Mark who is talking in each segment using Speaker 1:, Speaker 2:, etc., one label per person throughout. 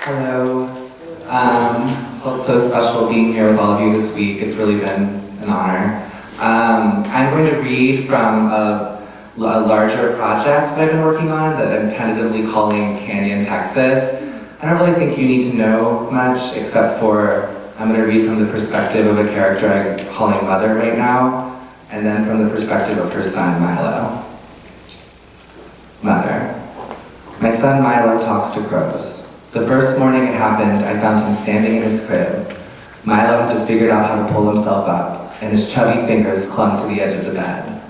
Speaker 1: Hello. It's felt so special being here with all of you this week. It's really been an honor. I'm going to read from a larger project that I've been working on that I'm tentatively calling Canyon, Texas. I don't really think you need to know much except for I'm going to read from the perspective of a character I'm calling Mother right now, and then from the perspective of her son, Milo. Mother. My son Milo talks to crows. The first morning it happened, I found him standing in his crib. Milo had just figured out how to pull himself up, and his chubby fingers clung to the edge of the bed.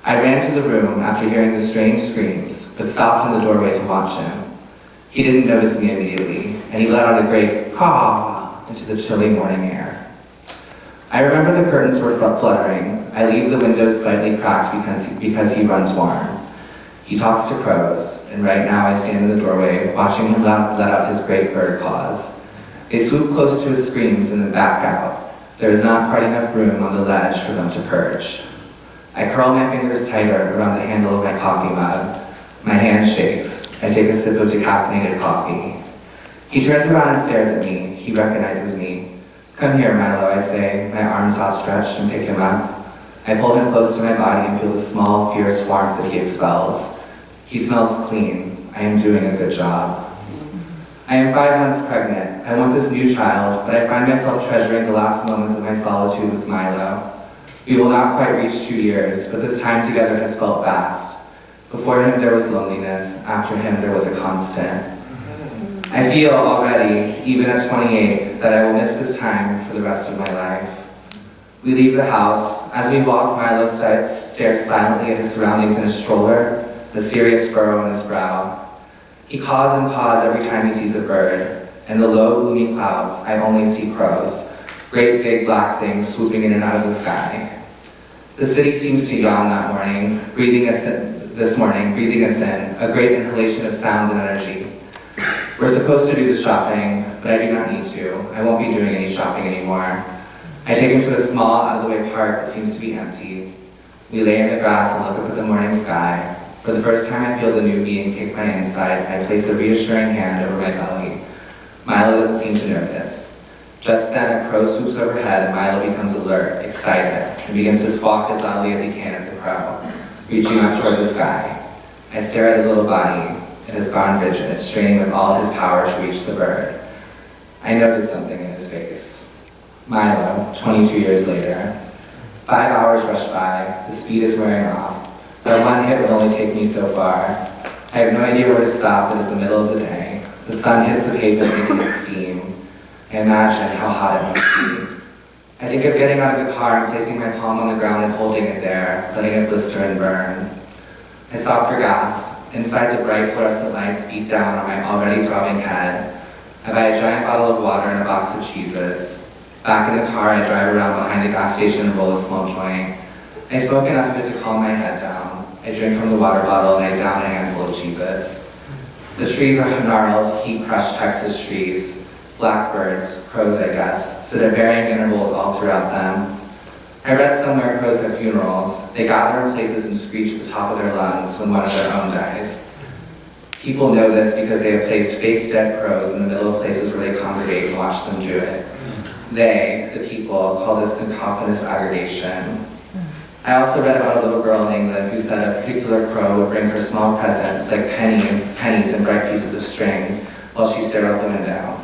Speaker 1: I ran to the room after hearing the strange screams, but stopped in the doorway to watch him. He didn't notice me immediately, and he let out a great caw into the chilly morning air. I remember the curtains were fluttering. I leave the windows slightly cracked because he runs warm. He talks to crows, and right now I stand in the doorway watching him let out his great bird claws. They swoop close to his screams and then back out. There is not quite enough room on the ledge for them to perch. I curl my fingers tighter around the handle of my coffee mug. My hand shakes. I take a sip of decaffeinated coffee. He turns around and stares at me. He recognizes me. Come here, Milo, I say, my arms outstretched, and pick him up. I pull him close to my body and feel the small, fierce warmth that he expels. He smells clean. I am doing a good job. I am 5 months pregnant. I want this new child, but I find myself treasuring the last moments of my solitude with Milo. We will not quite reach 2 years, but this time together has felt vast. Before him there was loneliness. After him there was a constant. I feel already, even at 28, that I will miss this time for the rest of my life. We leave the house. As we walk, Milo stares silently at his surroundings in his stroller, a serious furrow on his brow. He caws and paws every time he sees a bird. In the low, gloomy clouds, I only see crows, great big black things swooping in and out of the sky. The city seems to yawn that morning, breathing us in, a great inhalation of sound and energy. We're supposed to do the shopping, but I do not need to. I won't be doing any shopping anymore. I take him to a small, out-of-the-way park that seems to be empty. We lay in the grass and look up at the morning sky. For the first time, I feel the new being kick my insides, and I place a reassuring hand over my belly. Milo doesn't seem to notice. Just then, a crow swoops overhead, and Milo becomes alert, excited, and begins to squawk as loudly as he can at the crow, reaching up toward the sky. I stare at his little body. It has gone rigid, straining with all his power to reach the bird. I notice something in his face. Milo, 22 years later. 5 hours rush by. The speed is wearing off. That one hit would only take me so far. I have no idea where to stop. It is the middle of the day. The sun hits the pavement, making it steam. I imagine how hot it must be. I think of getting out of the car and placing my palm on the ground and holding it there, letting it blister and burn. I stop for gas. Inside, the bright fluorescent lights beat down on my already throbbing head. I buy a giant bottle of water and a box of cheeses. Back in the car, I drive around behind the gas station and roll a small joint. I smoke enough of it to calm my head down. I drink from the water bottle and I down a handful of cheeses. The trees are gnarled, heat-crushed Texas trees. Blackbirds, crows I guess, sit at varying intervals all throughout them. I read somewhere crows have funerals. They gather in places and screech at the top of their lungs when one of their own dies. People know this because they have placed fake dead crows in the middle of places where they congregate and watch them do it. They, the people, call this cacophonous aggregation. I also read about a little girl in England who said a particular crow would bring her small presents like pennies and bright pieces of string while she stared out the window.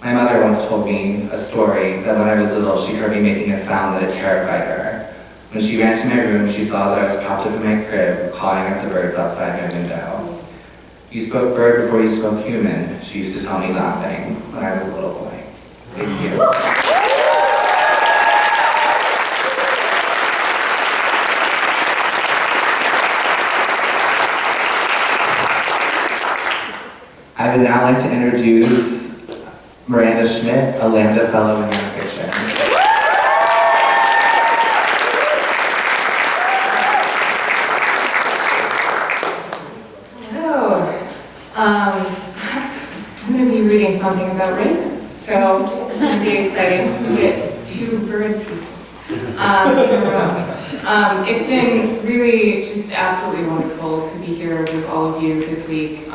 Speaker 1: My mother once told me a story that when I was little she heard me making a sound that had terrified her. When she ran to my room, she saw that I was propped up in my crib, cawing at the birds outside my window. You spoke bird before you spoke human, she used to tell me laughing when I was a little boy. Thank you. I would now like to introduce Miranda Schmidt, a Lambda Fellow in Nonfiction.
Speaker 2: Hello. I'm going to be reading something about ravens, so this is going to be exciting. We get 2 bird pieces in a row. It's been really just absolutely wonderful to be here with all of you this week.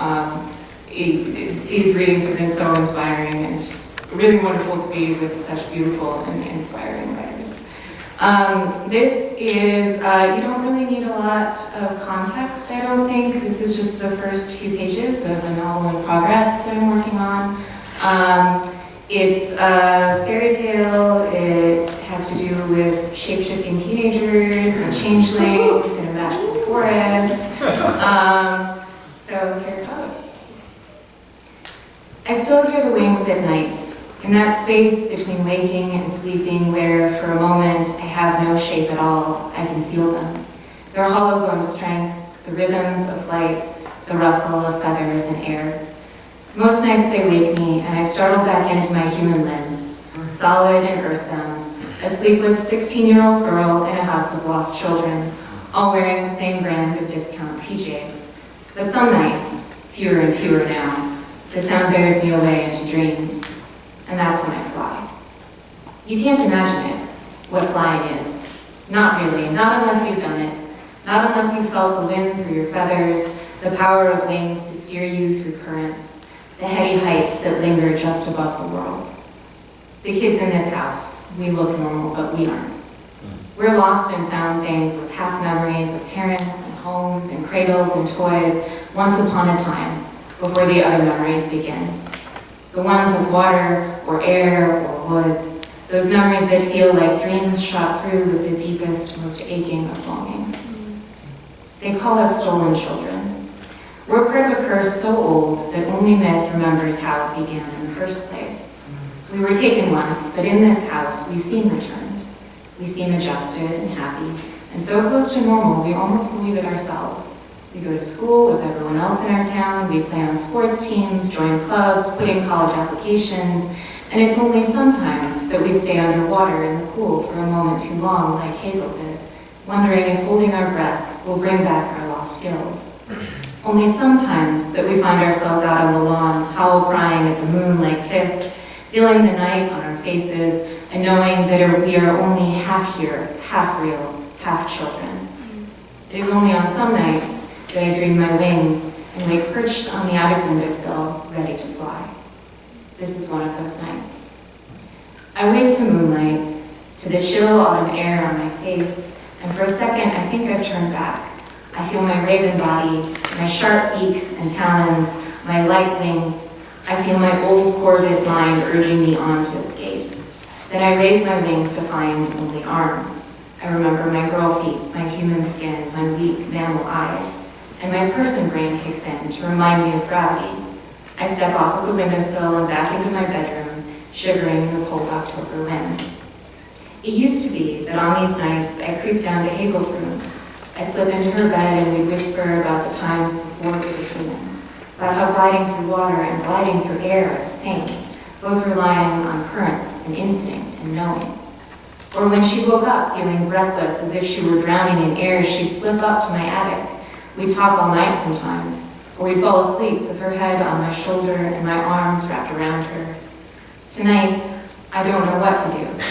Speaker 2: these readings have been so inspiring, and it's just really wonderful to be with such beautiful and inspiring writers. This is, you don't really need a lot of context, I don't think. This is just the first few pages of the novel in progress that I'm working on. It's a fairy tale. It has to do with shape-shifting teenagers and changelings in a magical forest. So here it goes. I still hear the wings at night, in that space between waking and sleeping where, for a moment, I have no shape at all. I can feel them. Their hollow-bone strength, the rhythms of flight, the rustle of feathers in air. Most nights they wake me, and I startle back into my human limbs, solid and earthbound, a sleepless 16-year-old girl in a house of lost children, all wearing the same brand of discount PJs. But some nights, fewer and fewer now, the sound bears me away into dreams, and that's when I fly. You can't imagine it, what flying is. Not really, not unless you've done it, not unless you've felt the wind through your feathers, the power of wings to steer you through currents, the heady heights that linger just above the world. The kids in this house, we look normal, but we aren't. We're lost and found things with half memories of parents and homes and cradles and toys once upon a time, before the other memories begin. The ones of water or air or woods, those memories that feel like dreams shot through with the deepest, most aching of longings. They call us stolen children. We're part of a curse so old that only myth remembers how it began in the first place. We were taken once, but in this house we seem returned. We seem adjusted and happy, and so close to normal we almost believe it ourselves. We go to school with everyone else in our town, we play on sports teams, join clubs, put in college applications, and it's only sometimes that we stay underwater in the pool for a moment too long, like Hazel did, wondering if holding our breath will bring back our lost gills. Only sometimes that we find ourselves out on the lawn, howl crying at the moon like Tiff, feeling the night on our faces, and knowing that we are only half here, half real, half children. It is only on some nights that I dream my wings and wake perched on the attic windowsill, ready to fly. This is one of those nights. I wake to moonlight, to the chill autumn air on my face, and for a second I think I've turned back. I feel my raven body, my sharp beaks and talons, my light wings. I feel my old corvid mind urging me on to escape. Then I raise my wings to find only arms. I remember my girl feet, my human skin, my weak mammal eyes, and my person brain kicks in to remind me of gravity. I step off of the windowsill and back into my bedroom, shivering in the cold October wind. It used to be that on these nights I creep down to Hazel's room. I'd slip into her bed and we'd whisper about the times before we were human, about how gliding through water and gliding through air are the same, both relying on currents and instinct and knowing. Or when she woke up feeling breathless as if she were drowning in air, she'd slip up to my attic. We'd talk all night sometimes, or we'd fall asleep with her head on my shoulder and my arms wrapped around her. Tonight, I don't know what to do.